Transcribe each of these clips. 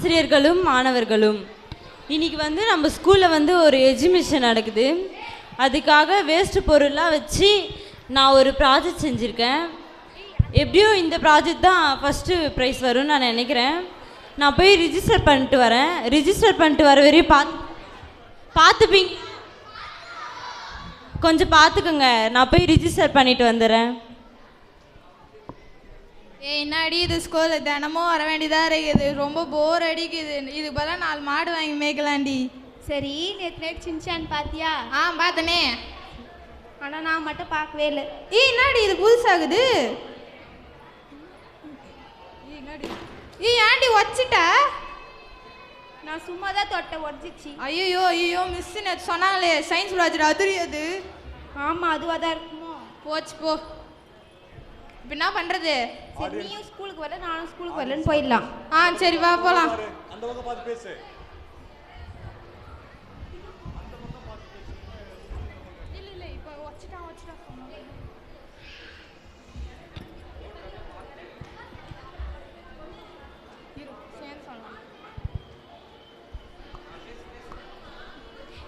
ஆசிரியர்களும் மாணவர்களும், இன்றைக்கி வந்து நம்ம ஸ்கூலில் ஒரு எக்ஸிபிஷன் நடக்குது. அதுக்காக வேஸ்ட் பொருள்லாம் வச்சு நான் ஒரு ப்ராஜெக்ட் செஞ்சுருக்கேன். எப்படியும் இந்த ப்ராஜெக்ட் தான் ஃபஸ்ட்டு ப்ரைஸ் வரும்னு நான் நினைக்கிறேன். நான் போய் ரிஜிஸ்டர் பண்ணிட்டு வரேன். ரிஜிஸ்டர் பண்ணிட்டு வர வரையும் பார்த்துப்பீங்க, கொஞ்சம் பார்த்துக்குங்க. நான் போய் ரிஜிஸ்டர் பண்ணிட்டு வந்துடுறேன். என்னாடி இது ஸ்கூலில் தினமும் வர வேண்டியதாக இருக்குது, ரொம்ப போர் அடிக்குது. இதுக்கு பதிலாக 4 மாடு வாங்கி மேய்க்கலாண்டி. சரி, நேற்று சின்சான் பார்த்தியா? பார்த்தனே, ஆனால் நான் மட்டும் பார்க்கவே இல்லை. என்னாடி இது புதுசாகுது? ஏன்டி வச்சிட்ட? நான் சும்மா தான் தொட்டை உடச்சிச்சு. ஐயோ மிஸ் நேற்று சொன்னாங்களே சயின்ஸ் ப்ராஜெக்ட் அதுரியது. ஆமாம், அதுவாக தான் இருக்குமோ. போச்சு போ. இப்போ என்ன பண்ணுறது? சரி, நீயும் ஸ்கூலுக்கு வரல, நானும் ஸ்கூலுக்கு வரலன்னு போயிடலாம். சரி வா போகலாம். அந்த பக்கம் பார்த்து பேசு. இல்லை இப்போ வச்சுட்டா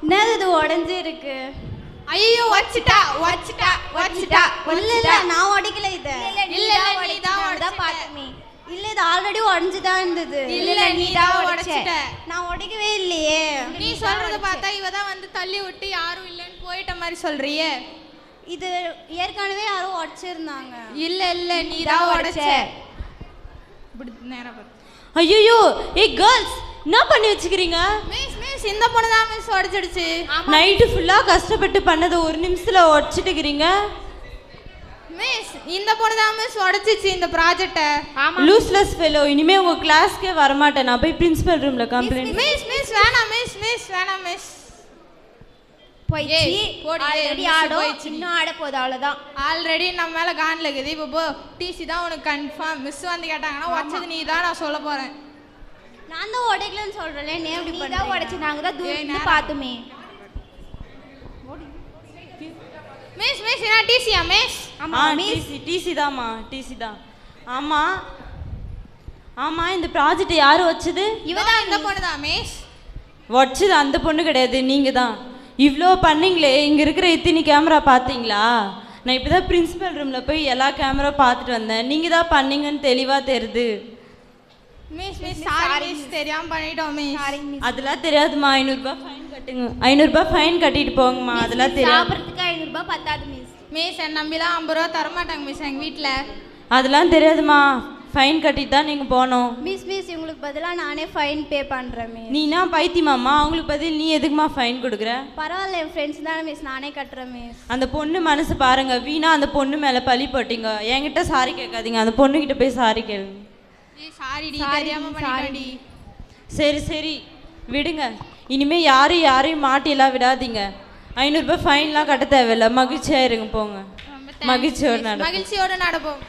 என்னது இது உடஞ்சி இருக்கு? ஐயோ வச்சுட்டா. இல்ல நான் உடைக்கல இது. இல்ல நீ தான் பார்த்தமே. இல்ல இது ஆல்ரெடி உடைஞ்சு தான் இருந்தது. இல்ல நீ தான் உடைச்சிட்ட. நான் உடைக்கவே இல்லையே. நீ சொல்றத பார்த்தா இவ தான் வந்து தள்ளி விட்டு யாரும் இல்லன்னு போயிட்ட மாதிரி சொல்றியே. இது ஏற்கனவே யாரோ உடைச்சிருந்தாங்க. இல்ல நீ தான் உடைச்ச. இப்படி நேரா பாரு. ஐயோ கேர்ள்ஸ், என்ன பண்ணி வச்சுக்கிறீங்க? மிஸ் இந்த பொண்ணு தான் மிஸ் உடைச்சிடுச்சு. நைட்டு ஃபுல்லாக கஷ்டப்பட்டு பண்ணதை ஒரு நிமிஷத்தில் உடச்சிட்டுக்கிறீங்க. மிஸ் இந்த பொண்ணு தான் மிஸ் உடைச்சிச்சு இந்த ப்ராஜெக்ட்டை. லூஸ்லெஸ் ஃபெலோ, இனிமேல் உங்கள் கிளாஸ்க்கே வரமாட்டேன். நான் போய் பிரின்சிபல் ரூமில் கம்ப்ளைண்ட். மிஸ் வேணாம் மிஸ் போயிடுச்சு. ஆல்ரெடி ஆடும், இன்னும் ஆட போகுது, அவ்வளோதான். ஆல்ரெடி நம்ம மேலே கான்ல இருக்குது. இப்போ போ, டிசி தான் உனக்கு கன்ஃபார்ம். மிஸ் வந்து கேட்டாங்கன்னா உடச்சது நீ தான், நான் சொல்ல போகிறேன். நான் தான் உடைக்கலன்னு சொல்கிறேன். நீ தான் உடைச்சு, நாங்கள் தான் தூரத்துல பார்த்துமே. மிஸ் என்ன டிசியா மிஸ்? டிசி தாம்மா, டிசி தான். ஆமாம் இந்த ப்ராஜெக்ட் யார் வச்சது? இவ தான், இந்த பொண்ணு தான் மிஸ். வச்சது அந்த பொண்ணு கிடையாது, நீங்கள் தான். இவ்வளோ பண்ணீங்களே, இங்கே இருக்கிற இத்தனை கேமரா பார்த்தீங்களா? நான் இப்போ தான் பிரின்சிபல் ரூமில் போய் எல்லா கேமரா பார்த்துட்டு வந்தேன். நீங்கள் தான் பண்ணீங்கன்னு தெளிவாக தெரியுது. மிஸ் சாரி மிஸ், தெரியாமல் பண்ணிட்டோம் மிஸ். அதெல்லாம் தெரியாதுமா, 500 ரூபாய் ஃபைன் கட்டுங்க. 500 ரூபாய் ஃபைன் கட்டிட்டு போங்கம்மா. அதெல்லாம் தெரியாது. சாப்பிட்றதுக்கு 500 ரூபாய் பத்தாது மிஸ். மிஸ் என்னை நம்பிலாம் 50 ரூபா தரமாட்டாங்க மிஸ் எங்கள் வீட்டில். அதெல்லாம் தெரியாதுமா, ஃபைன் கட்டிட்டு தான் நீங்கள் போகணும். மிஸ் இவங்களுக்கு பதிலாக நானே ஃபைன் பே பண்ணுறேன் மிஸ். நீனா பைத்தியமாம்மா, அவங்களுக்கு பதில் நீ எதுக்குமா ஃபைன் கொடுக்குற? பரவாயில்ல, என் ஃப்ரெண்ட்ஸ் தானே மிஸ், நானே கட்டுறேன் மிஸ். அந்த பொண்ணு மனசு பாருங்க, வீணா அந்த பொண்ணு மேலே பழி போட்டீங்க. என்கிட்ட சாரி கேட்காதீங்க, அந்த பொண்ணுக்கிட்ட போய் சாரி கேளுங்க. சாரிடி, தெரியாமல் பண்ணிட்டோம்டி. சரி விடுங்க. இனிமேல் யாரையும் மாட்டியெல்லாம் விடாதீங்க. 500 ரூபாய் ஃபைன்லாம் கட்ட தேவையில்லை. மகிழ்ச்சியாக இருங்க, போங்க. மகிழ்ச்சியோடு நடப்போம்.